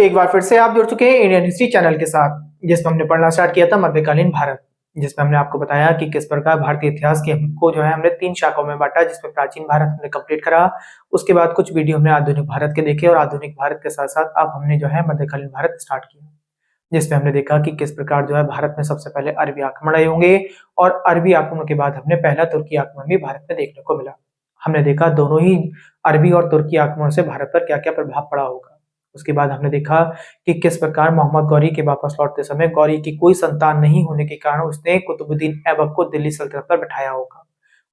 एक बार फिर से आप जुड़ चुके हैं इंडियन हिस्ट्री चैनल के साथ, जिसमें हमने पढ़ना स्टार्ट किया था मध्यकालीन भारत, जिसमें हमने आपको बताया कि किस प्रकार भारतीय इतिहास के हमको जो है हमने 3 शाखाओं में बांटा, जिसमें प्राचीन भारत हमने कंप्लीट करा। उसके बाद कुछ वीडियो हमने आधुनिक भारत के देखे और आधुनिक भारत के साथ साथ अब हमने जो है मध्यकालीन भारत स्टार्ट किया, जिसमें हमने देखा कि किस प्रकार जो है भारत में सबसे पहले अरबी आक्रमण आए होंगे और अरबी आक्रमण के बाद हमने पहला तुर्की आक्रमण भी भारत में देखने को मिला। हमने देखा दोनों ही अरबी और तुर्की आक्रमण से भारत पर क्या क्या प्रभाव पड़ा होगा। उसके बाद हमने देखा कि किस प्रकार मोहम्मद गौरी के वापस लौटते समय गौरी की कोई संतान नहीं होने के कारण उसने कुतुबुद्दीन ऐबक को दिल्ली सल्तनत पर बैठाया होगा,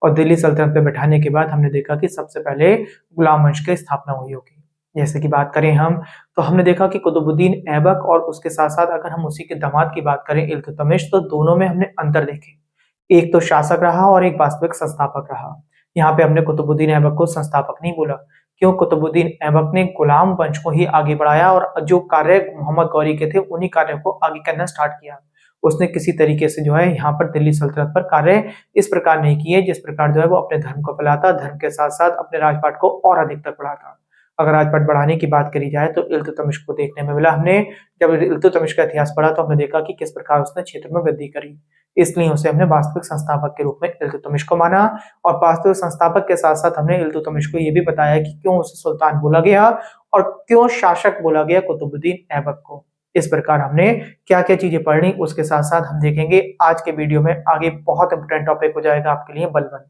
और दिल्ली सल्तनत पर बैठाने के बाद हमने देखा कि सबसे पहले गुलाम वंश की स्थापना हुई होगी। जैसे कि बात करें हम, तो हमने देखा कि कुतुबुद्दीन ऐबक और उसके साथ साथ अगर हम उसी के दामाद की बात करें इल्तुतमिश, तो दोनों में हमने अंतर देखे। एक तो शासक रहा और एक वास्तविक संस्थापक रहा। यहाँ पे हमने कुतुबुद्दीन ऐबक को संस्थापक नहीं बोला, क्यों? कुतुबुद्दीन ऐबक ने गुलाम वंश को ही आगे बढ़ाया और जो कार्य मोहम्मद गौरी के थे उन्हीं कार्यों को आगे करना स्टार्ट किया। उसने किसी तरीके से जो है यहाँ पर दिल्ली सल्तनत पर कार्य इस प्रकार नहीं किए जिस प्रकार जो है वो अपने धर्म को फैलाता, धर्म के साथ साथ अपने राजपाट को और अधिक तक बढ़ाता। अगर राजपाट बढ़ाने की बात करी जाए तो इल्तुतमिश को देखने में मिला। हमने जब इल्तुतमिश का इतिहास पढ़ा तो हमने देखा कि किस प्रकार उसने क्षेत्र में वृद्धि करी, इसलिए उसे हमने वास्तविक संस्थापक के रूप में इल्तुतमिश को माना। और वास्तविक संस्थापक के साथ साथ हमने इल्तुतमिश को यह भी बताया कि क्यों उसे सुल्तान बोला गया और क्यों शासक बोला गया कुतुबुद्दीन ऐबक को। इस प्रकार हमने क्या क्या चीजें पढ़नी, उसके साथ साथ हम देखेंगे आज के वीडियो में आगे बहुत इंपोर्टेंट टॉपिक हो जाएगा आपके लिए बलबन।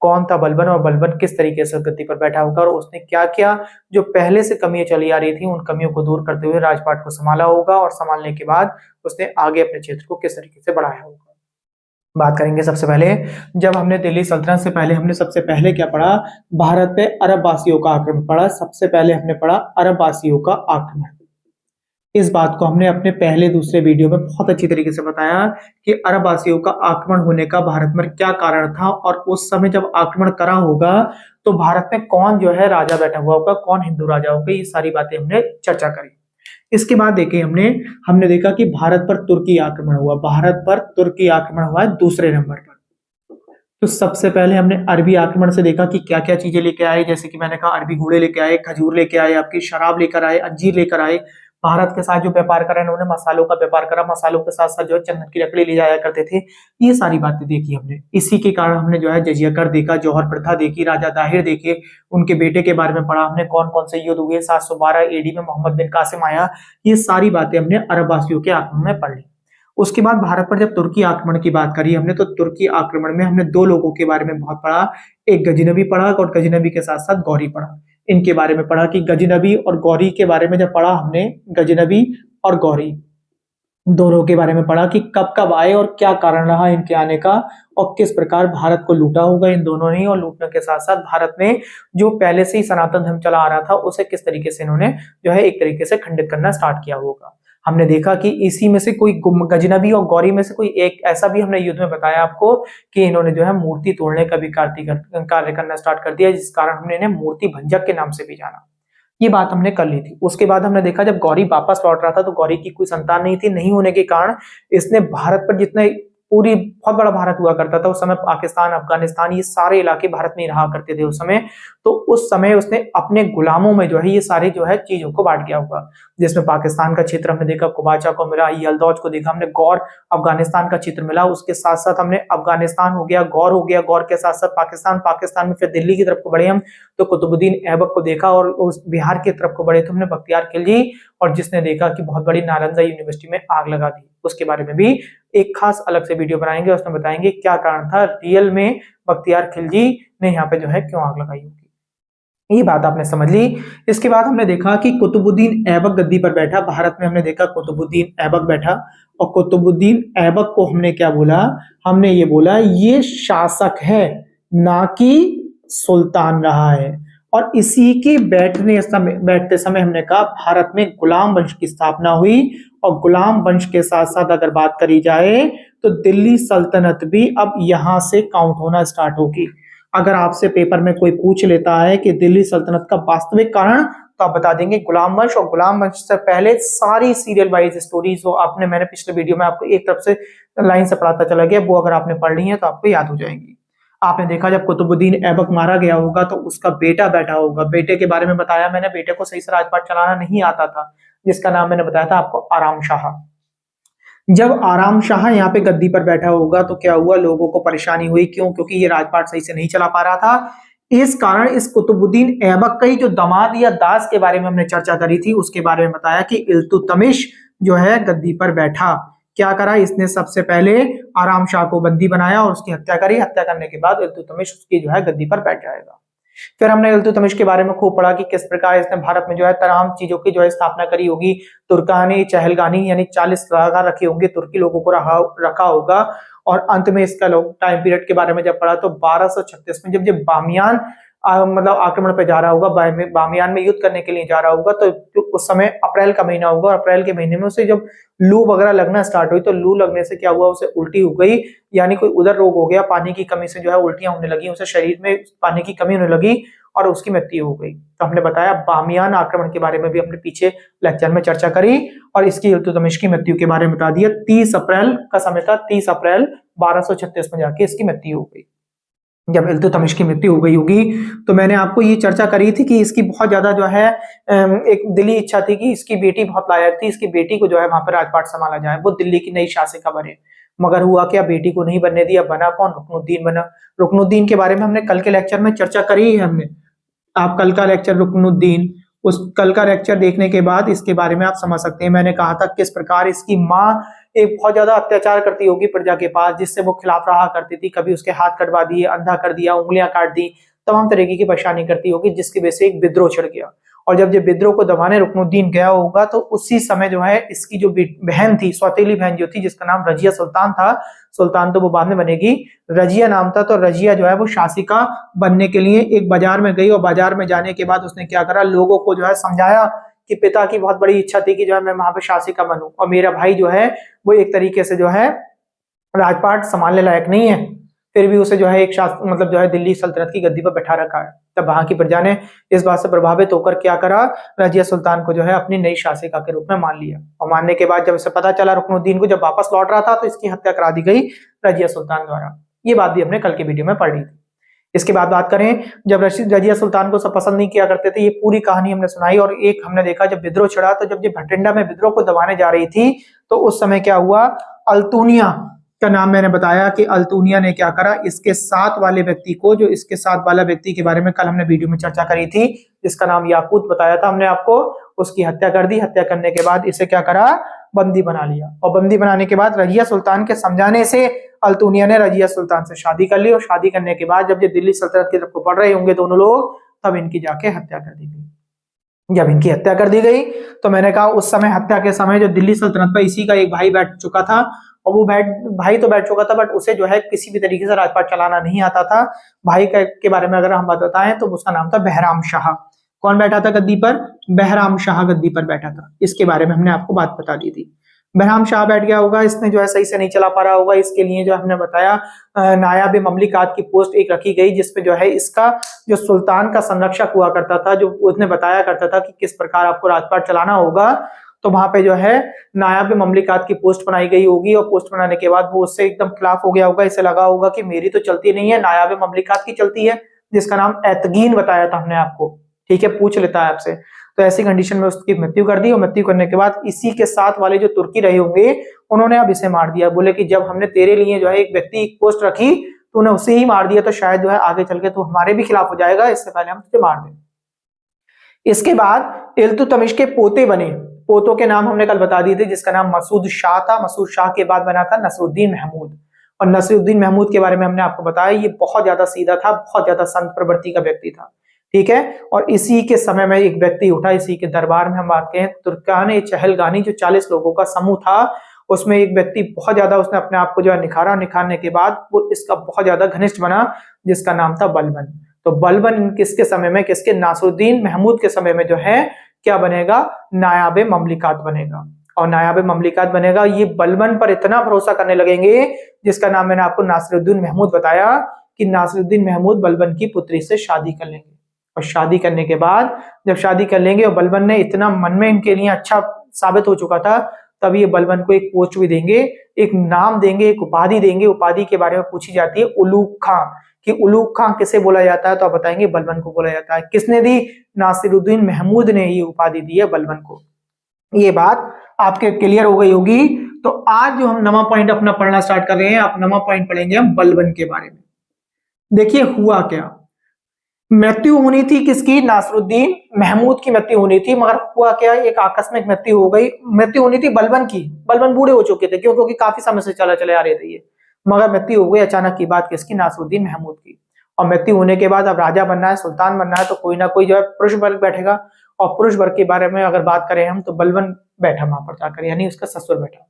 कौन था बलबन और बलबन किस तरीके से गद्दी पर बैठा होगा और उसने क्या क्या जो पहले से कमियां चली आ रही थी उन कमियों को दूर करते हुए राजपाट को संभाला होगा, और संभालने के बाद उसने आगे अपने क्षेत्र को किस तरीके से बढ़ाया होगा। बात करेंगे सबसे पहले, जब हमने दिल्ली सल्तनत से पहले हमने सबसे पहले क्या पढ़ा? भारत पे अरब वासियों का आक्रमण पढ़ा। सबसे पहले हमने पढ़ा अरब वासियों का आक्रमण। इस बात को हमने अपने पहले दूसरे वीडियो में बहुत अच्छी तरीके से बताया कि अरब वासियों का आक्रमण होने का भारत में क्या कारण था, और उस समय जब आक्रमण करा होगा तो भारत में कौन जो है राजा बैठा हुआ होगा, कौन हिंदू राजा होगा, ये सारी बातें हमने चर्चा करी। इसके बाद देखिए हमने देखा कि भारत पर तुर्की आक्रमण हुआ। भारत पर तुर्की आक्रमण हुआ है दूसरे नंबर पर। तो सबसे पहले हमने अरबी आक्रमण से देखा कि क्या क्या चीजें लेके आए, जैसे कि मैंने कहा अरबी घोड़े लेके आए, खजूर लेके आए, आपकी शराब लेकर आए, अंजीर लेकर आए। भारत के साथ जो व्यापार करा इन्होंने मसालों का व्यापार करा, मसालों के साथ साथ जो है चंदन की लकड़ी ले जाया करते थे। ये सारी बातें देखी हमने। इसी के कारण हमने जो है जजिया कर देखा, जौहर प्रथा देखी, राजा दाहिर देखे, उनके बेटे के बारे में पढ़ा हमने, कौन कौन से युद्ध हुए, 712 AD में मोहम्मद बिन कासिम आया। ये सारी बातें हमने अरब वासियों के आक्रमण में पढ़ ली। उसके बाद भारत पर जब तुर्की आक्रमण की बात करी हमने, तो तुर्की आक्रमण में हमने 2 लोगों के बारे में बहुत पढ़ा। एक गजनबी पढ़ा और गजनबी के साथ साथ गौरी पढ़ा। इनके बारे में पढ़ा कि गजनबी और गौरी के बारे में जब पढ़ा हमने, गजनबी और गौरी दोनों के बारे में पढ़ा कि कब कब आए और क्या कारण रहा इनके आने का, और किस प्रकार भारत को लूटा होगा इन दोनों ने, और लूटने के साथ साथ भारत में जो पहले से ही सनातन धर्म चला आ रहा था उसे किस तरीके से इन्होंने जो है एक तरीके से खंडित करना स्टार्ट किया होगा। हमने देखा कि इसी में से कोई गजनबी और गौरी में से कोई एक ऐसा भी हमने युद्ध में बताया आपको कि इन्होंने जो है मूर्ति तोड़ने का भी कार्य करना स्टार्ट कर दिया, जिस कारण हमने इन्हें मूर्ति भंजक के नाम से भी जाना। ये बात हमने कर ली थी। उसके बाद हमने देखा जब गौरी वापस लौट रहा था तो गौरी की कोई संतान नहीं थी, नहीं होने के कारण इसने भारत पर जितने पूरी बहुत बड़ा भारत हुआ करता था उस समय, पाकिस्तान, अफगानिस्तान, ये सारे इलाके भारत में ही रहा करते थे उस समय। तो उस समय उसने अपने गुलामों में जो है ये सारे जो है चीजों को बांट दिया होगा, जिसमें पाकिस्तान का क्षेत्र हमने देखा कुबाचा को मिला, यलदौज को देखा हमने, गौर अफगानिस्तान का क्षेत्र मिला। उसके साथ साथ हमने अफगानिस्तान हो गया, गौर हो गया, गौर के साथ साथ पाकिस्तान, पाकिस्तान में फिर दिल्ली की तरफ को बढ़े हम तो कुतुबुद्दीन ऐबक को देखा, और उस बिहार की तरफ को बढ़े तो हमने बख्तियार खिलजी, और जिसने देखा कि बहुत बड़ी नालंदा यूनिवर्सिटी में आग लगा दी। उसके बारे में भी एक खास अलग से वीडियो बनाएंगे, उसमें बताएंगे क्या कारण था रियल में बख्तियार खिलजी ने यहाँ पे जो है क्यों आग लगाई होगी। ये बात आपने समझ ली। इसके बाद हमने देखा कि कुतुबुद्दीन ऐबक गद्दी पर बैठा। भारत में हमने देखा कुतुबुद्दीन ऐबक बैठा, और कुतुबुद्दीन ऐबक को हमने क्या बोला? हमने ये बोला ये शासक है, ना कि सुल्तान रहा है। और इसी के बैठते समय हमने कहा भारत में गुलाम वंश की स्थापना हुई, और गुलाम वंश के साथ साथ अगर बात करी जाए तो दिल्ली सल्तनत भी अब यहां से काउंट होना स्टार्ट होगी। अगर आपसे पेपर में कोई पूछ लेता है कि दिल्ली सल्तनत का वास्तविक कारण, तो आप बता देंगे गुलाम वंश, और गुलाम वंश से पहले सारी सीरियल वाइज स्टोरीज जो आपने मैंने पिछले वीडियो में आपको एक तरफ से लाइन से पढ़ाता चला गया, वो अगर आपने पढ़ ली है तो आपको याद हो जाएंगी। आपने देखा जब कुतुबुद्दीन ऐबक मारा गया होगा तो उसका बेटा बैठा होगा। बेटे के बारे में बताया मैंने, बेटे को सही से राजपाट चलाना नहीं आता था, जिसका नाम मैंने बताया था आपको आराम शाह। जब आराम शाह यहाँ पे गद्दी पर बैठा होगा तो क्या हुआ, लोगों को परेशानी हुई। क्यों? क्योंकि ये राजपाट सही से नहीं चला पा रहा था। इस कारण इस कुतुबुद्दीन ऐबक का ही जो दामाद या दास के बारे में हमने चर्चा करी थी उसके बारे में बताया कि इल्तुतमिश जो है गद्दी पर बैठा। क्या करा इसने? सबसे पहले आराम शाह को बंदी बनाया और उसकी हत्या करी। हत्या करने के बाद इल्तुतमिश उसकी जो है गद्दी पर बैठ जाएगा। फिर हमने इल्तुतमिश के बारे में खूब पढ़ा कि किस प्रकार इसने भारत में जो है तमाम चीजों की जो है स्थापना करी होगी। तुर्कानी चहलगानी यानी 40 सलाहकार रखे होंगे, तुर्की लोगों को रखा होगा। और अंत में इसका लोग टाइम पीरियड के बारे में जब पढ़ा तो 1236 में जब ये बामियान मतलब आक्रमण पे जा रहा होगा, बामियान में युद्ध करने के लिए जा रहा होगा, तो उस समय अप्रैल का महीना होगा और अप्रैल के महीने में उसे जब लू वगैरह लगना स्टार्ट हुई तो लू लगने से क्या हुआ, उसे उल्टी हो गई, यानी कोई उधर रोग हो गया, पानी की कमी से जो है उल्टियां होने लगी, उसे शरीर में पानी की कमी होने लगी और उसकी मृत्यु हो गई। तो हमने बताया बामियान आक्रमण के बारे में भी हमने पीछे लेक्चर में चर्चा करी और इसकी इल्तुतमिश की मृत्यु के बारे में बता दिया। 30 अप्रैल का समय था, 30 अप्रैल 1236 में जाके इसकी मृत्यु हो गई। जब इल्तुतमिश की मृत्यु हो गई होगी तो मैंने आपको ये चर्चा करी थी कि इसकी बहुत ज्यादा जो है एक दिली इच्छा थी कि इसकी बेटी बहुत लायक थी, इसकी बेटी को जो है वहां पर राजपाट संभाला जाए, वो दिल्ली की नई शासिका बने। मगर हुआ क्या, बेटी को नहीं बनने दिया, बना कौन? रुकनुद्दीन बना। रुकनुद्दीन के बारे में हमने कल के लेक्चर में चर्चा करी है। हमने आप कल का लेक्चर रुकनुद्दीन, उस कल का लेक्चर देखने के बाद इसके बारे में आप समझ सकते हैं। मैंने कहा था किस प्रकार इसकी माँ एक बहुत ज्यादा अत्याचार करती होगी प्रजा के पास, जिससे वो खिलाफ रहा करती थी। कभी उसके हाथ कटवा दिए, अंधा कर दिया, उंगलियां काट दी, तमाम तरीके की परेशानी करती होगी, जिसकी वजह से एक विद्रोह छिड़ गया। और जब ये विद्रोह को दबाने रुकनुद्दीन गया होगा तो उसी समय जो है इसकी जो बहन थी, सौतेली बहन जो थी, जिसका नाम रजिया सुल्तान था, सुल्तान तो वो बाद में बनेगी, रजिया नाम था, तो रजिया जो है वो शासिका बनने के लिए एक बाजार में गई और बाजार में जाने के बाद उसने क्या करा, लोगों को जो है समझाया कि पिता की बहुत बड़ी इच्छा थी कि जो है मैं वहां पे शासिका बनूं और मेरा भाई जो है वो एक तरीके से जो है राजपाट संभालने लायक नहीं है, फिर भी उसे जो है एक मतलब जो है दिल्ली सल्तनत की गद्दी पर बैठा रखा है। तब वहां की प्रजा ने इस बात से प्रभावित होकर क्या करा, रजिया सुल्तान को जो है अपनी नई शासिका के रूप में मान लिया। और मानने के बाद जब इसे पता चला, रुकनुद्दीन को जब वापस लौट रहा था तो इसकी हत्या करा दी गई रजिया सुल्तान द्वारा। ये बात भी हमने कल की वीडियो में पढ़ी थी। इसके बाद बात करें, जब रजिया सुल्तान को सब पसंद नहीं किया करते थे, ये पूरी कहानी हमने सुनाई। और एक हमने देखा जब विद्रोह छिड़ा तो जब ये भटिंडा में विद्रोह को दबाने जा रही थी तो उस समय क्या हुआ, अल्तुनिया का नाम मैंने बताया कि अल्तुनिया ने क्या करा, इसके साथ वाले व्यक्ति को, जो इसके साथ वाला व्यक्ति के बारे में कल हमने वीडियो में चर्चा करी थी, जिसका नाम याकूत बताया था हमने आपको, उसकी हत्या कर दी। हत्या करने के बाद इसे क्या करा, बंदी बना लिया। और बंदी बनाने के बाद रजिया सुल्तान के समझाने से अल्तुनिया ने रजिया सुल्तान से शादी कर ली। और शादी करने के बाद जब ये दिल्ली सल्तनत की तरफ को बढ़ रहे होंगे दोनों लोग, तब इनकी जाके हत्या कर दी गई। जब इनकी हत्या कर दी गई तो मैंने कहा उस समय हत्या के समय जो दिल्ली सल्तनत पर इसी का एक भाई बैठ चुका था, और वो भाई तो बैठ चुका था बट उसे जो है किसी भी तरीके से राजपाट चलाना नहीं आता था। भाई के बारे में अगर हम बताएं तो उसका नाम था बहराम शाह। कौन बैठा था गद्दी पर? बहराम शाह गद्दी पर बैठा था। इसके बारे में हमने आपको बात बता दी थी। बहराम शाह बैठ गया होगा, इसने जो है सही से नहीं चला पा रहा होगा, इसके लिए जो हमने बताया नायाब ममलिकात की पोस्ट एक रखी गई, जिसपे जो है इसका जो सुल्तान का संरक्षक हुआ करता था, जो उसने बताया करता था कि किस प्रकार आपको राजपाट चलाना होगा, तो वहां पे जो है नायाब ममलिकात की पोस्ट बनाई गई होगी। और पोस्ट बनाने के बाद वो उससे एकदम खिलाफ हो गया होगा, इसे लगा होगा कि मेरी तो चलती नहीं है, नायाब ममलिकात की चलती है, जिसका नाम एतगीन बताया था हमने आपको, ठीक है, पूछ लेता है आपसे। तो ऐसी कंडीशन में उसकी मृत्यु कर दी, और मृत्यु करने के बाद इसी के साथ वाले जो तुर्की रहे होंगे उन्होंने अब इसे मार दिया। बोले कि जब हमने तेरे लिए जो है एक व्यक्ति एक पोस्ट रखी, तूने उसे ही मार दिया, तो शायद जो है आगे चल के तू हमारे भी खिलाफ हो जाएगा, इससे पहले हम तुझे मार दें। इसके बाद इल्तुतमिश के पोते बने। पोतों के नाम हमने कल बता दिए थे, जिसका नाम मसूद शाह था। मसूद शाह के बाद बना था नसरुद्दीन महमूद। और नसरुद्दीन महमूद के बारे में हमने आपको बताया, ये बहुत ज्यादा सीधा था, बहुत ज्यादा संत प्रवृत्ति का व्यक्ति था, ठीक है। और इसी के समय में एक व्यक्ति उठा, इसी के दरबार में हम बात करें, तुर्कान चहलगानी जो 40 लोगों का समूह था, उसमें एक व्यक्ति बहुत ज्यादा उसने अपने आप को जो है निखारा। निखारने के बाद वो इसका बहुत ज्यादा घनिष्ठ बना, जिसका नाम था बलबन। तो बलबन किसके समय में, किसके, नासरुद्दीन महमूद के समय में जो है क्या बनेगा, नायाब ममलिकात बनेगा। और नायाब ममलिकात बनेगा, ये बलबन पर इतना भरोसा करने लगेंगे, जिसका नाम मैंने आपको नासिरुद्दीन महमूद बताया कि नासिरुद्दीन महमूद बलबन की पुत्री से शादी कर लेंगे। और शादी करने के बाद जब शादी कर लेंगे और बलबन ने इतना मन में इनके लिए अच्छा साबित हो चुका था, तब ये बलबन को एक पोस्ट भी देंगे, एक नाम देंगे, एक उपाधि देंगे। उपाधि के बारे में पूछी जाती है उलूग खां, कि उलूग खां किसे बोला जाता है, तो आप बताएंगे बलबन को बोला जाता है। किसने दी? नासिरुद्दीन महमूद ने ये उपाधि दी है बलबन को। ये बात आपके क्लियर हो गई होगी। तो आज जो हम नवा पॉइंट अपना पढ़ना स्टार्ट कर रहे हैं, आप नवा पॉइंट पढ़ेंगे हम बलबन के बारे में। देखिए हुआ क्या, मृत्यु होनी थी किसकी, नासरुद्दीन महमूद की मृत्यु होनी थी, मगर हुआ क्या, एक आकस्मिक मृत्यु हो गई। मृत्यु होनी थी बलबन की, बलबन बूढ़े हो चुके थे, क्यों, क्योंकि काफी समय से चले आ रहे थे ये, मगर मृत्यु हो गई अचानक की बात किसकी, नासरुद्दीन महमूद की। और मृत्यु होने के बाद अब राजा बनना है, सुल्तान बनना है, तो कोई ना कोई जो है पुरुष वर्ग बैठेगा। और पुरुष वर्ग के बारे में अगर बात करें हम, तो बलबन बैठा वहां पर जाकर, यानी उसका ससुर बैठा।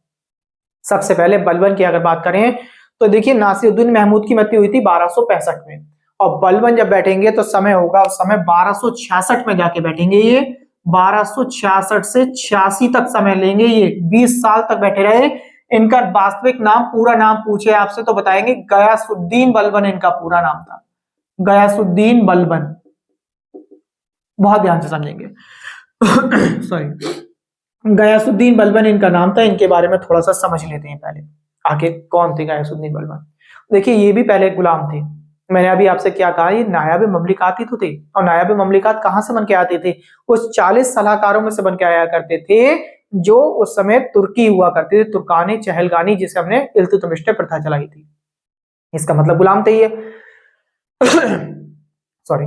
सबसे पहले बलबन की अगर बात करें, तो देखिए नासिरुद्दीन महमूद की मृत्यु हुई थी 1265 में, और बलबन जब बैठेंगे तो समय होगा उस समय 1266 में जाके बैठेंगे ये। 1266 से 86 तक समय लेंगे ये, 20 साल तक बैठे रहे। इनका वास्तविक नाम, पूरा नाम पूछे आपसे तो बताएंगे गयासुद्दीन बलबन, इनका पूरा नाम था गयासुद्दीन बलबन। बहुत ध्यान से समझेंगे। सॉरी, गयासुद्दीन बलबन इनका नाम था। इनके बारे में थोड़ा सा समझ लेते हैं पहले, आखिर कौन थे गयासुद्दीन बलबन। देखिए ये भी पहले गुलाम थे। मैंने अभी आपसे क्या कहा, ये नायाब ममलिकात ही तो थे। और नायाब ममलिकात कहां से बन के आते थे, उस 40 सलाहकारों में से बन के आया करते थे जो उस समय तुर्की हुआ करते थे, तुर्कानी चहलगानी, जिसे हमने इल्तुतमिश ने प्रथा चलाई थी। इसका मतलब गुलाम थे ये। सॉरी,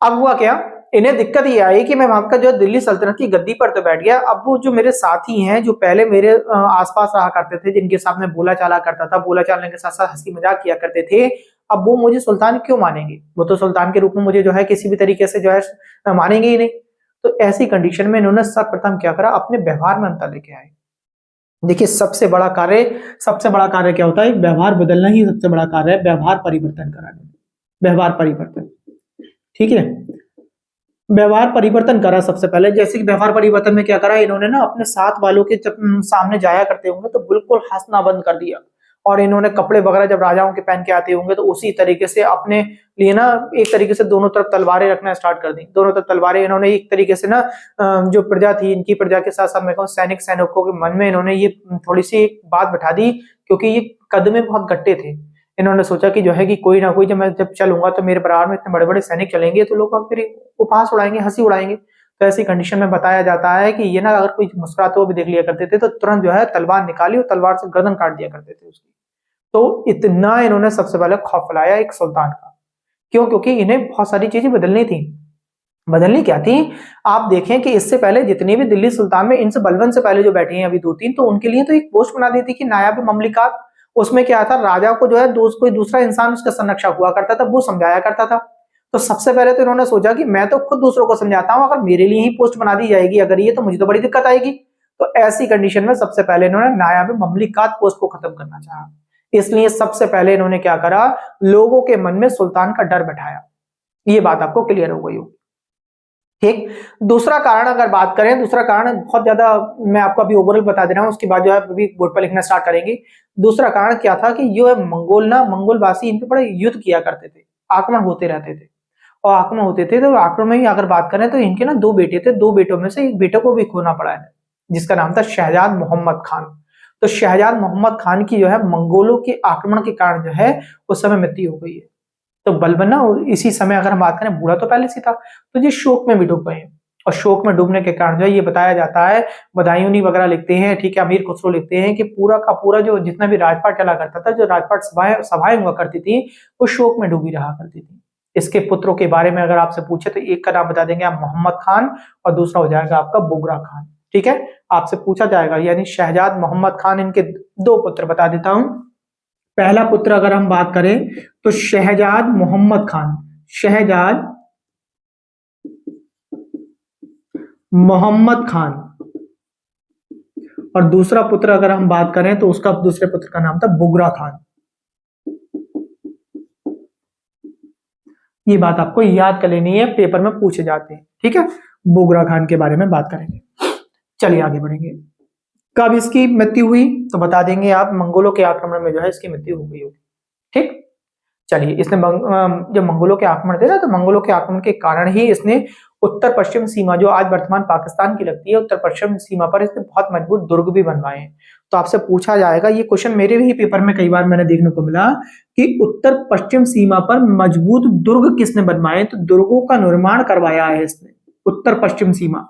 अब हुआ क्या, इन्हें दिक्कत ये आई कि मैं वहां का जो दिल्ली सल्तनत की गद्दी पर तो बैठ गया, अब वो जो मेरे साथी हैं जो पहले मेरे आसपास रहा करते थे, जिनके साथ मैं बोला चाला करता था, बोला चालने के साथ साथ हंसी मजाक किया करते थे, अब वो मुझे सुल्तान क्यों मानेंगे, वो तो सुल्तान के रूप में मुझे जो है किसी भी तरीके से जो है मानेंगे ही नहीं। तो ऐसी कंडीशन में इन्होंने सर्वप्रथम क्या करा, अपने व्यवहार में अंतर लेके आए। देखिए सबसे बड़ा कार्य क्या होता है, व्यवहार बदलना ही सबसे बड़ा कार्य है, व्यवहार परिवर्तन कराना, व्यवहार परिवर्तन। ठीक है, व्यवहार परिवर्तन करा सबसे पहले। जैसे कि व्यवहार परिवर्तन में क्या करा, इन्होंने ना अपने साथ वालों के जब सामने जाया करते होंगे तो बिल्कुल हंसना बंद कर दिया। और इन्होंने कपड़े वगैरह जब राजाओं के पहन के आते होंगे तो उसी तरीके से अपने लिए ना एक तरीके से दोनों तरफ तलवारें रखना स्टार्ट कर दी। दोनों तरफ तलवारें इन्होंने एक तरीके से ना जो प्रजा थी, इनकी प्रजा के साथ साथ मैं कहूँ सैनिकों के मन में इन्होंने ये थोड़ी सी बात बैठा दी, क्योंकि ये कद में बहुत गट्टे थे। इन्होंने सोचा कि जो है कि कोई ना कोई जब चलूंगा तो मेरे बराबर में इतने बड़े बड़े सैनिक चलेंगे तो लोग अब मेरी उपहास उड़ाएंगे, हंसी उड़ाएंगे। तो ऐसी कंडीशन में बताया जाता है कि ये ना अगर कोई मुस्कुराते हुए भी देख लिया करते थे तो तुरंत जो है तलवार निकाली और तलवार से गर्दन काट दिया करते थे उसकी। तो इतना इन्होंने सबसे पहले खौफ फैलाया एक सुल्तान का। क्यों, क्योंकि इन्हें बहुत सारी चीजें बदलनी थी। बदलनी क्या थी, आप देखें कि इससे पहले जितनी भी दिल्ली सुल्तान में इनसे बलबन से पहले जो बैठे हैं अभी 2-3, तो उनके लिए तो एक पोस्ट बना दी थी कि नायाब ममलिकात। उसमें क्या था, राजा को जो है कोई दूसरा इंसान उसका संरक्षक हुआ करता था, वो समझाया करता था। तो सबसे पहले तो इन्होंने सोचा कि मैं तो खुद दूसरों को समझाता हूं, अगर मेरे लिए ही पोस्ट बना दी जाएगी अगर ये, तो मुझे तो बड़ी दिक्कत आएगी। तो ऐसी कंडीशन में सबसे पहले इन्होंने नायाब ममलिकात पोस्ट को खत्म करना चाहा। इसलिए सबसे पहले इन्होंने क्या करा, लोगों के मन में सुल्तान का डर बैठाया। ये बात आपको क्लियर हो गई होगी। ठीक, दूसरा कारण अगर बात करें, दूसरा कारण बहुत ज्यादा मैं आपको अभी ओवरऑल बता दे रहा हूं, उसके बाद जो है अभी बोर्ड पर लिखना स्टार्ट करेंगे। दूसरा कारण क्या था कि जो है मंगोलवासी इन पे बड़े युद्ध किया करते थे, आक्रमण होते रहते थे। और आक्रमण होते थे तो आक्रमण में ही अगर बात करें तो इनके ना 2 बेटे थे, 2 बेटों में से एक बेटे को भी खोना पड़ा है, जिसका नाम था शहजाद मोहम्मद खान। तो शहजाद मोहम्मद खान की जो है मंगोलों के आक्रमण के कारण जो है उस समय मृत्यु हो गई है। तो बलबन ना इसी समय अगर हम बात करें, बूढ़ा तो पहले से था, तो ये शोक में भी डूब गए। और शोक में डूबने के कारण जो है ये बताया जाता है, बदायूनी वगैरह लिखते हैं, ठीक है, अमीर खुसरो लिखते हैं कि पूरा का पूरा जो जितना भी राजपाट चला करता था, जो राजपाट सभाएं हुआ करती थी, वो शोक में डूबी रहा करती थी। इसके पुत्रों के बारे में अगर आपसे पूछे तो एक का नाम बता देंगे आप मोहम्मद खान, और दूसरा हो जाएगा आपका बुगरा खान। ठीक है, आपसे पूछा जाएगा, यानी शहजाद मोहम्मद खान, इनके 2 पुत्र बता देता हूं। पहला पुत्र अगर हम बात करें तो शहजाद मोहम्मद खान, शहजाद मोहम्मद खान। और दूसरा पुत्र अगर हम बात करें तो उसका दूसरे पुत्र का नाम था बुगरा खान। ये बात आपको याद कर लेनी है, पेपर में पूछे जाते हैं। ठीक है, बुगरा खान के बारे में बात करेंगे। चलिए आगे बढ़ेंगे। कब इसकी मृत्यु हुई तो बता देंगे आप, मंगोलों के आक्रमण में जो है इसकी मृत्यु हो गई होगी। ठीक, चलिए, इसने जब मंगोलों के आक्रमण थे ना, तो मंगोलों के आक्रमण के कारण ही इसने उत्तर पश्चिम सीमा, जो आज वर्तमान पाकिस्तान की लगती है, उत्तर पश्चिम सीमा पर इसने बहुत मजबूत दुर्ग भी बनवाए हैं। तो आपसे पूछा जाएगा, ये क्वेश्चन मेरे भी पेपर में कई बार मैंने देखने को मिला कि उत्तर पश्चिम सीमा पर मजबूत दुर्ग किसने बनवाए, तो दुर्गों का निर्माण करवाया है इसने। उत्तर पश्चिम सीमा,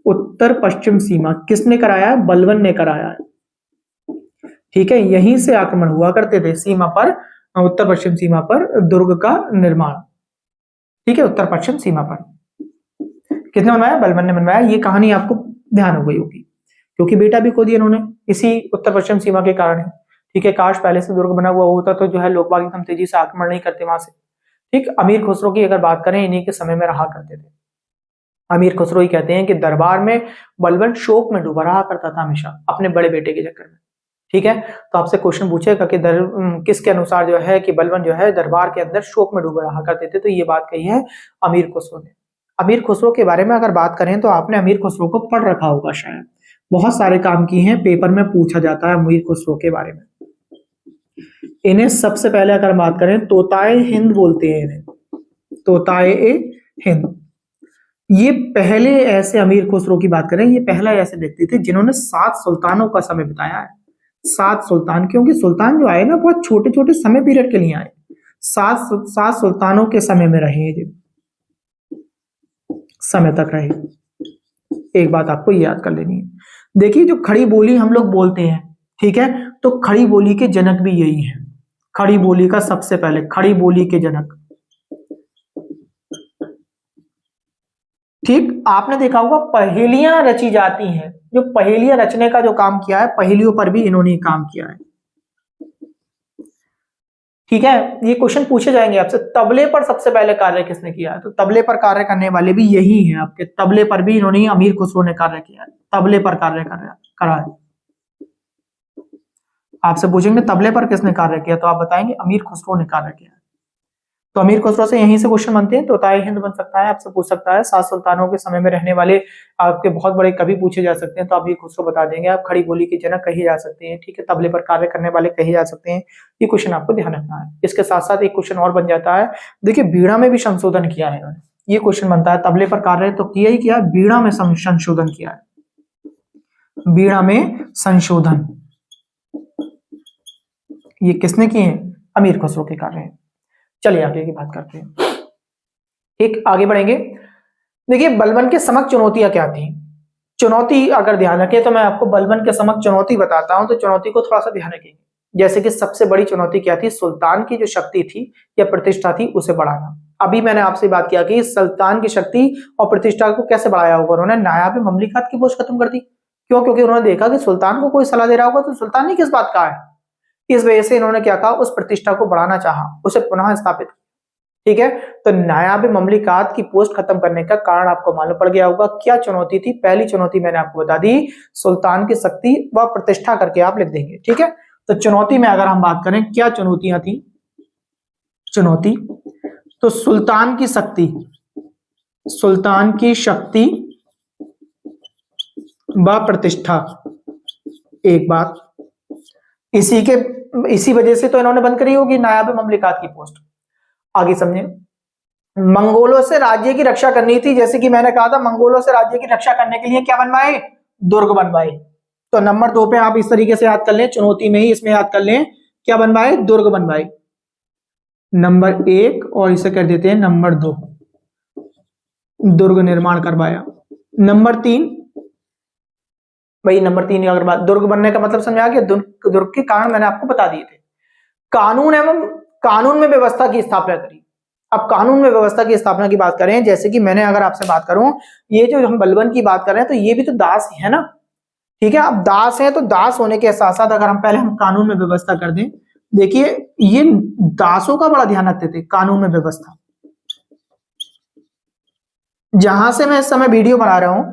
उत्तर पश्चिम सीमा किसने कराया है? बलबन ने कराया है। ठीक है, यहीं से आक्रमण हुआ करते थे सीमा पर, उत्तर पश्चिम सीमा पर दुर्ग का निर्माण। ठीक है, उत्तर पश्चिम सीमा पर किसने बनवाया? बलबन ने बनवाया। ये कहानी आपको ध्यान हो गई होगी, क्योंकि बेटा भी खो दिया इन्होंने इसी उत्तर पश्चिम सीमा के कारण है। ठीक है, काश पहले से दुर्ग बना हुआ होता तो जो है लोग बाग एकदम तेजी से आक्रमण नहीं करते वहां से। ठीक, अमीर खुसरो की अगर बात करें, इन्हीं के समय में रहा करते थे। अमीर खुसरो ही कहते हैं कि दरबार में बलबन शोक में डूबा रहा करता था हमेशा अपने बड़े बेटे के चक्कर में। ठीक है, तो आपसे क्वेश्चन पूछेगा कि किसके अनुसार जो है कि बलबन जो है दरबार के अंदर शोक में डूबा रहा करते थे, तो ये बात कही है अमीर खुसरो ने। अमीर खुसरो के बारे में अगर बात करें तो आपने अमीर खुसरो को पढ़ रखा होगा शायद, बहुत सारे काम किए हैं, पेपर में पूछा जाता है अमीर खुसरो के बारे में। इन्हें सबसे पहले अगर बात करें तोताए हिंद बोलते हैं, इन्हें तोताए हिंद। ये पहले ऐसे अमीर खुसरो की बात करें, ये पहला ऐसे व्यक्ति थे जिन्होंने 7 सुल्तानों का समय बिताया है। 7 सुल्तान, क्योंकि सुल्तान जो आए ना बहुत छोटे छोटे समय पीरियड के लिए आए। 7 सुल्तानों के समय में रहे, समय तक रहे। एक बात आपको याद कर लेनी है। देखिए, जो खड़ी बोली हम लोग बोलते हैं, ठीक है, तो खड़ी बोली के जनक भी यही है। खड़ी बोली का सबसे पहले, खड़ी बोली के जनक। ठीक, आपने देखा होगा पहेलियां रची जाती हैं, जो पहेलियां रचने का जो काम किया है, पहेलियों पर भी इन्होंने काम किया है। ठीक है, ये क्वेश्चन पूछे जाएंगे आपसे, तबले पर सबसे पहले कार्य किसने किया है? तो तबले पर कार्य करने वाले भी यही हैं आपके। तबले पर भी इन्होंने, अमीर खुसरो ने कार्य किया है, तबले पर कार्य करा है। आपसे पूछेंगे तबले पर किसने कार्य किया, तो आप बताएंगे अमीर खुसरो ने कार्य किया। तो अमीर खुसरो से यहीं से क्वेश्चन बनते हैं। तोताए हिंद बन सकता है, आपसे पूछ सकता है। 7 सुल्तानों के समय में रहने वाले आपके बहुत बड़े कवि पूछे जा सकते हैं, तो अमीर खुसरो बता देंगे आप। खड़ी बोली के जनक कहे जा सकते हैं, ठीक है, तबले पर कार्य करने वाले कहे जा सकते हैं। ये क्वेश्चन आपको ध्यान रखना है। इसके साथ साथ एक क्वेश्चन और बन जाता है, देखिए बीड़ा में भी संशोधन किया है इन्होंने। ये क्वेश्चन बनता है, तबले पर कार्य तो किया ही किया, बीड़ा में संशोधन किया है। बीड़ा में संशोधन ये किसने किए हैं? अमीर खुसरो के कार्य हैं। चलिए आगे की बात करते हैं, एक आगे बढ़ेंगे। देखिए, बलबन के समक्ष चुनौतियां क्या थी? चुनौती अगर ध्यान रखें तो मैं आपको बलबन के समक्ष चुनौती बताता हूं, तो चुनौती को थोड़ा सा ध्यान रखेंगे। जैसे कि सबसे बड़ी चुनौती क्या थी? सुल्तान की जो शक्ति थी या प्रतिष्ठा थी उसे बढ़ाना। अभी मैंने आपसे बात किया कि सुल्तान की शक्ति और प्रतिष्ठा को कैसे बढ़ाया होगा उन्होंने? नायाब ममलिकात की पोस्ट खत्म कर दी। क्यों? क्योंकि उन्होंने देखा कि सुल्तान को कोई सलाह दे रहा होगा तो सुल्तान ने किस बात का है, इस वजह से इन्होंने क्या कहा? उस प्रतिष्ठा को बढ़ाना चाहा, उसे पुनः स्थापित। ठीक है, तो नायाब ममलिकात की पोस्ट खत्म करने का कारण आपको मालूम पड़ गया होगा। क्या चुनौती थी? पहली चुनौती मैंने आपको बता दी, सुल्तान की शक्ति व प्रतिष्ठा करके आप लिख देंगे। ठीक है, तो चुनौती में अगर हम बात करें क्या चुनौतियां थी? चुनौती तो सुल्तान की शक्ति, सुल्तान की शक्ति व प्रतिष्ठा। एक बात, इसी वजह से तो इन्होंने बंद करी होगी नायाब ममलिकात की पोस्ट। आगे समझे, मंगोलों से राज्य की रक्षा करनी थी। जैसे कि मैंने कहा था, मंगोलों से राज्य की रक्षा करने के लिए क्या बनवाए? दुर्ग बनवाए। तो नंबर 2 पे आप इस तरीके से याद कर लें, चुनौती में ही इसमें याद कर लें, क्या बनवाए? दुर्ग बनवाए। नंबर 1 और इसे कर देते हैं नंबर 2, दुर्ग निर्माण करवाया। नंबर 3, भाई नंबर 3 अगर बात, दुर्ग बनने का मतलब समझा गया? दुर्ग के कारण मैंने आपको बता दिए थे। कानून में व्यवस्था की स्थापना करी। अब कानून में व्यवस्था की स्थापना की बात करें, जैसे कि मैंने अगर आपसे बात करूं, ये जो हम बलबन की बात कर रहे हैं तो ये भी तो दास है ना। ठीक है, अब दास है तो दास होने के साथ साथ अगर हम पहले हम कानून में व्यवस्था कर दें, देखिए ये दासों का बड़ा ध्यान रखते थे कानून में व्यवस्था। जहां से मैं इस समय वीडियो बना रहा हूं,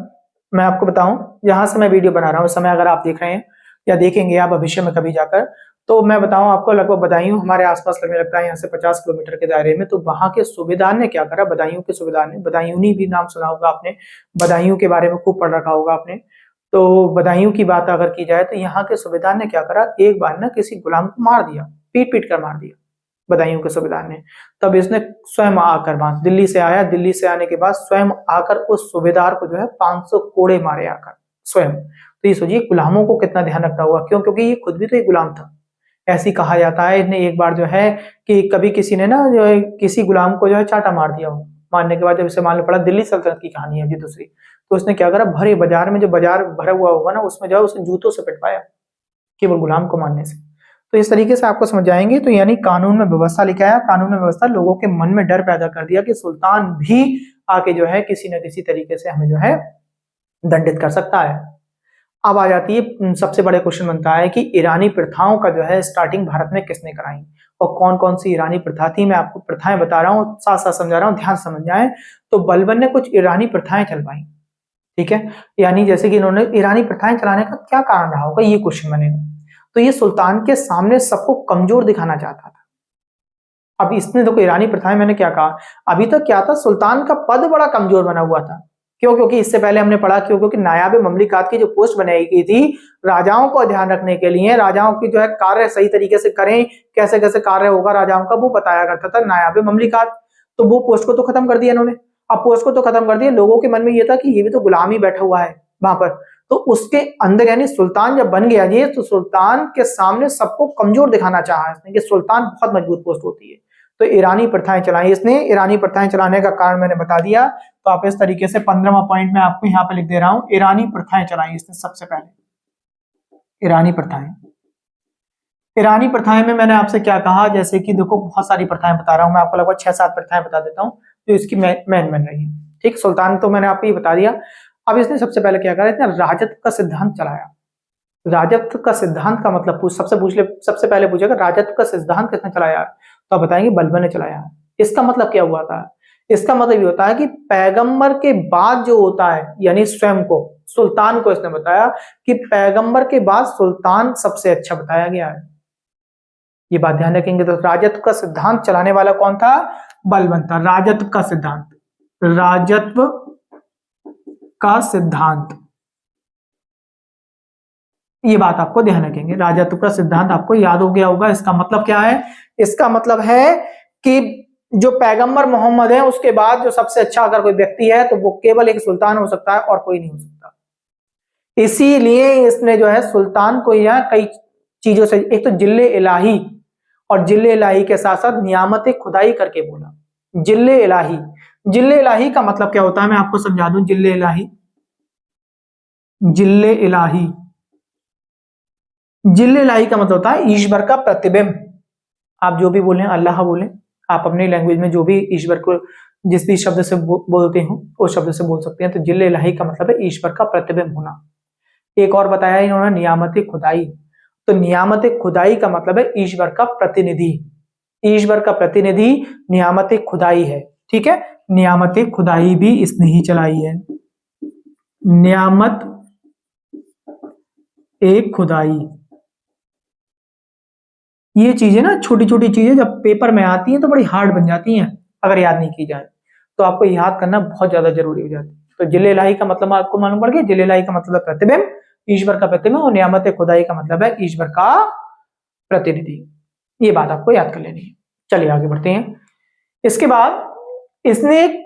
मैं आपको बताऊं, जहां से मैं वीडियो बना रहा हूं इस समय अगर आप देख रहे हैं या देखेंगे आप भविष्य में कभी जाकर, तो मैं बताऊं आपको, लगभग बदायूं हमारे आसपास लगने लगता है यहाँ से 50 किलोमीटर के दायरे में। तो वहां के सूबेदार ने क्या करा? बदायूं के सूबेदार ने, बदायूंनी भी नाम सुना होगा आपने, बदायूं के बारे में खूब पढ़ रखा होगा आपने। तो बदायूं की बात अगर की जाए तो यहाँ के सूबेदार ने क्या करा? एक बार ना किसी गुलाम को मार दिया, पीट पीट कर मार दिया बदायूं के सूबेदार ने। तब इसने स्वयं आकर, वहां दिल्ली से आया, दिल्ली से आने के बाद स्वयं आकर उस सूबेदार को जो है 500 कोड़े मारे आकर स्वयं। तो ये सोचिए गुलामों को कितना ध्यान रखता हुआ, क्यों? क्योंकि ये खुद भी तो एक गुलाम था। ऐसी कहा जाता है, इसने एक बार जो है कि कभी किसी ने ना जो है किसी गुलाम को जो है चाटा मार दिया हो, मारने के बाद जब इसे मालूम पड़ा दिल्ली सल्तनत की कहानी है जी दूसरी, तो उसने क्या करा, भरे बाजार में, जो बाजार भरा हुआ होगा ना उसमें जाओ उसे जूतों से पिटवाया, केवल गुलाम को मारने से। तो इस तरीके से आपको समझ आएंगे। तो यानी कानून में व्यवस्था लेके आया, कानून में व्यवस्था लोगों के मन में डर पैदा कर दिया कि सुल्तान भी आके जो है किसी न किसी तरीके से हमें जो है दंडित कर सकता है। अब आ जाती है, सबसे बड़े क्वेश्चन बनता है कि ईरानी प्रथाओं का जो है स्टार्टिंग भारत में किसने कराई और कौन कौन सी ईरानी प्रथा थी। मैं आपको प्रथाएं बता रहा हूँ, साथ साथ समझा रहा हूँ, ध्यान समझ जाए। तो बलबन ने कुछ ईरानी प्रथाएं चलवाई, ठीक है, यानी जैसे कि इन्होंने ईरानी प्रथाएं चलाने का क्या कारण रहा होगा, ये क्वेश्चन बनेगा। तो ये सुल्तान के सामने सबको कमजोर दिखाना चाहता था। अब इसने देखो ईरानी प्रथाएं, मैंने क्या कहा, अभी तक क्या था, सुल्तान का पद बड़ा कमजोर बना हुआ था। क्यों? क्योंकि इससे पहले हमने पढ़ा, क्योंकि नायाब ममलिकात की जो पोस्ट बनाई गई थी राजाओं को ध्यान रखने के लिए, राजाओं की जो है कार्य सही तरीके से करें, कैसे कैसे कार्य होगा राजाओं का, वो बताया करता था नायाब ममलिकात। तो वो पोस्ट को तो खत्म कर दिया इन्होंने। अब पोस्ट को तो खत्म कर दिया, लोगों के मन में ये था कि ये भी तो गुलाम ही बैठा हुआ है वहां पर। तो उसके अंदर यानी सुल्तान जब बन गया ये, तो सुल्तान के सामने सबको कमजोर दिखाना चाहा इसने कि सुल्तान बहुत मजबूत पोस्ट होती है। तो ईरानी प्रथाएं चलाई इसने। ईरानी प्रथाएं चलाने का कारण मैंने बता दिया। तो आप इस तरीके से 15वां पॉइंट में आपको यहाँ पे लिख दे रहा हूं, ईरानी प्रथाएं चलाई इसने सबसे पहले। ईरानी प्रथाएं, ईरानी प्रथाएं में मैंने आपसे क्या कहा, जैसे कि देखो बहुत सारी प्रथाएं बता रहा हूं मैं आपको, लगभग 6-7 प्रथाएं बता देता हूं जो इसकी मेन बन रही है। ठीक, सुल्तान तो मैंने आपको ये बता दिया। अब इसने सबसे पहले क्या करा, इसने राजत्व का सिद्धांत चलाया। राजत्व का सिद्धांत का मतलब सबसे पहले पूछेगा राजत्व का सिद्धांत किसने चलाया, तो आप बताएंगे बलबन ने चलाया। इसका मतलब क्या हुआ था, इसका मतलब ये होता है कि पैगंबर के बाद जो होता है, यानी स्वयं को, सुल्तान को इसने बताया कि पैगंबर के बाद सुल्तान सबसे अच्छा बताया गया है। ये बात ध्यान रखेंगे। तो राजत्व का सिद्धांत चलाने वाला कौन था, बलबन था। राजत्व का सिद्धांत, राजत्व का सिद्धांत, ये बात आपको ध्यान रखेंगे। राजत्व का सिद्धांत आपको याद हो गया होगा। इसका मतलब क्या है, इसका मतलब है कि जो पैगंबर मोहम्मद है उसके बाद जो सबसे अच्छा अगर कोई व्यक्ति है तो वो केवल एक सुल्तान हो सकता है और कोई नहीं हो सकता। इसीलिए इसने जो है सुल्तान को यहाँ कई चीजों से, एक तो जिल्ले इलाही, और जिल्ले इलाही के साथ साथ नियामत खुदाई करके बोला। जिल्ले इलाही, जिल्ले इलाही का मतलब क्या होता है मैं आपको समझा दूं। जिल्ले इलाही, जिल्ले इलाही, जिल्ले इलाही का मतलब होता है ईश्वर का प्रतिबिंब। आप जो भी बोले, अल्लाह बोले, आप अपनी लैंग्वेज में जो भी ईश्वर को जिस भी शब्द से बोलते हो उस शब्द से बोल सकते हैं। तो जिल्ले इलाही का मतलब है ईश्वर का प्रतिबिंब होना। एक और बताया इन्होंने नियामत खुदाई। तो नियामत खुदाई का मतलब है ईश्वर का प्रतिनिधि। ईश्वर का प्रतिनिधि नियामत खुदाई है। ठीक है, नियामत खुदाई भी इसने ही चलाई है। नियामत खुदाई, ये चीजें ना, छोटी छोटी चीजें जब पेपर में आती हैं तो बड़ी हार्ड बन जाती हैं अगर याद नहीं की जाए, तो आपको याद करना बहुत ज्यादा जरूरी हो जाता है। तो जिले इलाही का मतलब आपको मालूम पड़ गया। जिले इलाही का मतलब है प्रतिबिंब, ईश्वर का प्रतिबिंब, और नियामत खुदाई का मतलब है ईश्वर का प्रतिनिधि। ये बात आपको याद कर लेनी है। चलिए आगे बढ़ते हैं। इसके बाद इसने एक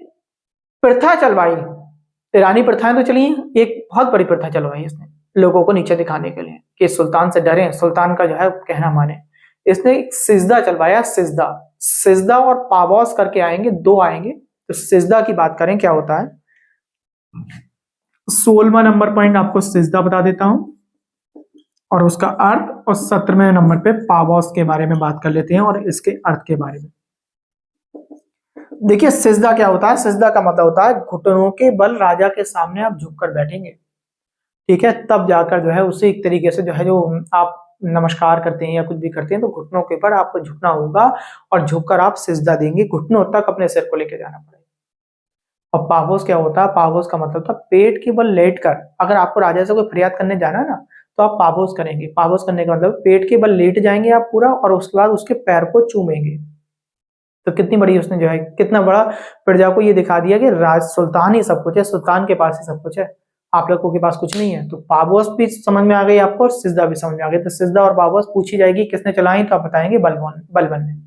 प्रथा चलवाई। ईरानी प्रथाएं तो चली, एक बहुत बड़ी प्रथा चलवाई इसने लोगों को नीचे दिखाने के लिए कि सुल्तान से डरे, सुल्तान का जो है कहना माने। इसने एक सिजदा चलवाया। सिजदा, सिजदा और पावोस करके आएंगे, दो आएंगे। तो सिजदा की बात करें क्या होता है, 16वां नंबर पॉइंट आपको सिजदा बता देता हूं और उसका अर्थ, और 17वें नंबर पे पावोस के बारे में बात कर लेते हैं और इसके अर्थ के बारे में। देखिए सिजदा क्या होता है, सिजदा का मतलब होता है घुटनों के बल राजा के सामने आप झुककर बैठेंगे। ठीक है, तब जाकर जो है उसे एक तरीके से जो है, जो आप नमस्कार करते हैं या कुछ भी करते हैं तो घुटनों के ऊपर आपको झुकना होगा और झुककर आप सिजदा देंगे, घुटनों तक अपने सिर को लेकर जाना पड़ेगा। और पावोस क्या होता है, पावोस का मतलब था पेट के बल लेटकर, अगर आपको राजा से कोई फरियाद करने जाना है ना तो आप पावोस करेंगे। पावोस करने का मतलब पेट के बल लेट जाएंगे आप पूरा, और उसके बाद उसके पैर को चूमेंगे। तो कितनी बड़ी उसने जो है, कितना बड़ा प्रजा को ये दिखा दिया कि राज सुल्तान ही सब कुछ है, सुल्तान के पास ही सब कुछ है, आप लोगों के पास कुछ नहीं है। तो पावोस भी समझ में आ गई आपको और सिजदा भी समझ में आ गई। तो सिजदा और पावोस पूछी जाएगी किसने चलाई, तो आप बताएंगे बलबन ने।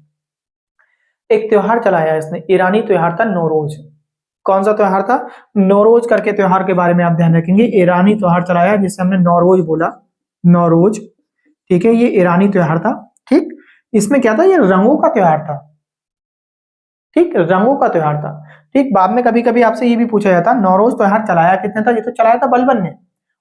एक त्योहार चलाया इसने, ईरानी त्योहार था नौरोज। कौन सा त्योहार था, नौरोज करके त्योहार के बारे में आप ध्यान रखेंगे। ईरानी त्योहार चलाया जिसे हमने नौरोज बोला, नौरोज। ठीक है, ये ईरानी त्योहार था। ठीक, इसमें क्या था, ये रंगों का त्योहार था। ठीक, रंगों का त्योहार था। ठीक, बाद में कभी कभी आपसे ये भी पूछा जाता नौरोज त्योहार चलाया किसने था, ये तो चलाया था बलबन ने।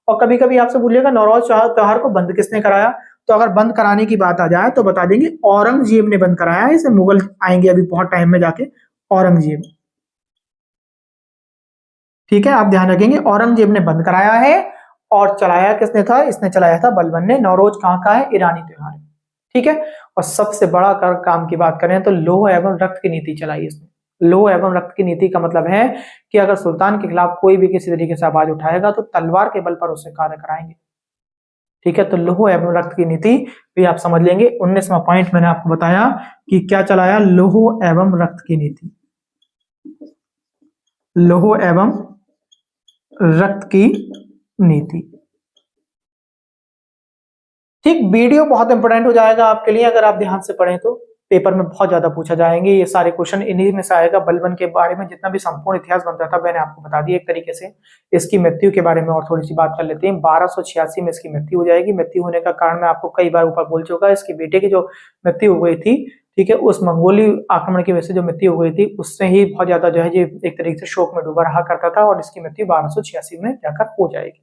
और कभी कभी आपसे बोलिएगा नौरोज त्योहार को बंद किसने कराया, तो अगर बंद कराने की बात आ जाए तो बता देंगे औरंगजेब ने बंद कराया है। इसे मुगल आएंगे अभी बहुत टाइम में जाके, औरंगजेब। ठीक है, आप ध्यान रखेंगे औरंगजेब ने बंद कराया है। और चलाया किसने था, इसने चलाया था बलबन ने। नौरोज कहाँ का है, ईरानी त्योहार है। ठीक है। और सबसे बड़ा काम की बात करें तो लौह एवं रक्त की नीति चलाई इसने। लौह एवं रक्त की नीति का मतलब है कि अगर सुल्तान के खिलाफ कोई भी किसी तरीके से आवाज उठाएगा तो तलवार के बल पर उससे कार्य कराएंगे। ठीक है, तो लौह एवं रक्त की नीति भी आप समझ लेंगे। 19वां पॉइंट मैंने आपको बताया कि क्या चलाया, लौह एवं रक्त की नीति। लौह एवं रक्त की नीति। ठीक, वीडियो बहुत इंपॉर्टेंट हो जाएगा आपके लिए अगर आप ध्यान से पढ़ें तो। पेपर में बहुत ज्यादा पूछा जाएंगे ये सारे क्वेश्चन, इन्हीं में से आएगा। बलबन के बारे में जितना भी संपूर्ण इतिहास बनता था मैंने आपको बता दिया एक तरीके से। इसकी मृत्यु के बारे में और थोड़ी सी बात कर लेते हैं। 1286 में इसकी मृत्यु हो जाएगी। मृत्यु होने का कारण मैं आपको कई बार ऊपर बोल चुका। इसके बेटे की जो मृत्यु हो गई थी, ठीक है, उस मंगोली आक्रमण की वजह से जो मृत्यु हो गई थी, उससे ही बहुत ज्यादा जो है ये एक तरीके से शोक में डूबा रहा करता था। और इसकी मृत्यु 1286 में जाकर हो जाएगी।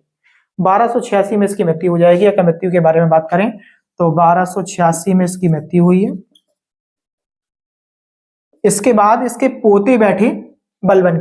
1286 में इसकी मृत्यु हो जाएगी। अगर मृत्यु के बारे में बात करें तो 1286 में इसकी मृत्यु हुई है। इसके बाद इसके पोते बैठे, बलबन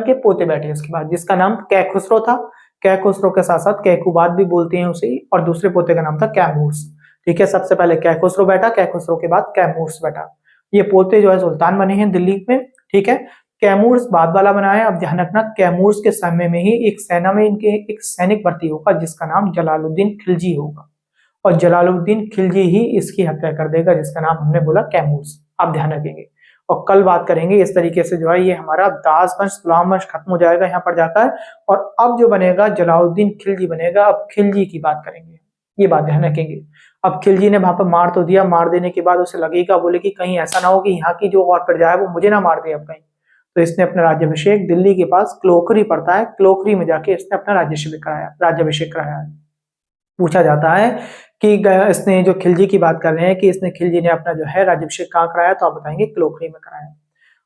के पोते बैठे इसके बाद, जिसका नाम कैखुसरो था। कैखुसरो के साथ साथ कैकुबाद भी बोलते हैं उसे। और दूसरे पोते का नाम था कैमूर्स। ठीक है, सबसे पहले कैखुसरो बैठा, कैखुसरो के बाद कैमूर्स बैठा। ये पोते जो है सुल्तान बने हैं दिल्ली में। ठीक है, कैमूर्स बाद वाला बना है। अब ध्यान रखना, कैमूर्स के समय में ही एक सेना में इनके एक सैनिक भर्ती होगा जिसका नाम जलालुद्दीन खिलजी होगा। और जलालुद्दीन खिलजी ही इसकी हत्या कर देगा, जिसका नाम हमने बोला कैमूर्स। आप ध्यान रखेंगे। और कल बात करेंगे इस तरीके से जो है ये हमारा दास वंश, गुलाम वंश खत्म हो जाएगा यहाँ पर जाकर। और अब जो बनेगा जलालुद्दीन खिलजी बनेगा। अब खिलजी की बात करेंगे, ये बात ध्यान रखेंगे। अब खिलजी ने वहां पर मार तो दिया, मार देने के बाद उसे लगेगा, बोले कि कहीं ऐसा ना हो कि यहाँ की जो और प्रजा है वो मुझे ना मार दे अब कहीं। तो इसने अपना राज्याभिषेक दिल्ली के पास क्लोखरी पड़ता है, क्लोखरी में जाके इसने अपना राज्याभिषेक कराया है। पूछा जाता है कि इसने जो खिलजी की बात कर रहे हैं कि इसने खिलजी ने अपना जो है राज्याभिषेक कहाँ कराया, तो आप बताएंगे क्लोखरी में कराया।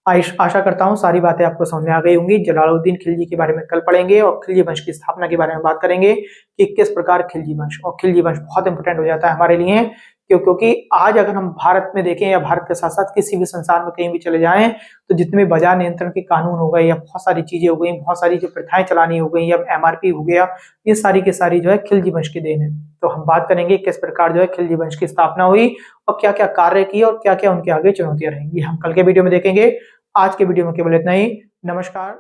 आशा करता हूँ सारी बातें आपको समझ में आ गई होंगी। जलालुद्दीन खिलजी के बारे में कल पढ़ेंगे और खिलजी वंश की स्थापना के बारे में बात करेंगे कि किस प्रकार खिलजी वंश, और खिलजी वंश बहुत इंपोर्टेंट हो जाता है हमारे लिए। क्योंकि आज अगर हम भारत में देखें या भारत के साथ साथ किसी भी संसार में कहीं भी चले जाएं तो जितने भी बाजार नियंत्रण के कानून हो गए या बहुत सारी चीजें हो गई, बहुत सारी जो प्रथाएं चलानी हो गई या एमआरपी हो गया, ये सारी की सारी जो है खिलजी वंश की देन है। तो हम बात करेंगे किस प्रकार जो है खिलजी वंश की स्थापना हुई और क्या क्या कार्य किए और क्या क्या उनके आगे चुनौतियां रहेंगी, हम कल के वीडियो में देखेंगे। आज के वीडियो में केवल इतना ही। नमस्कार।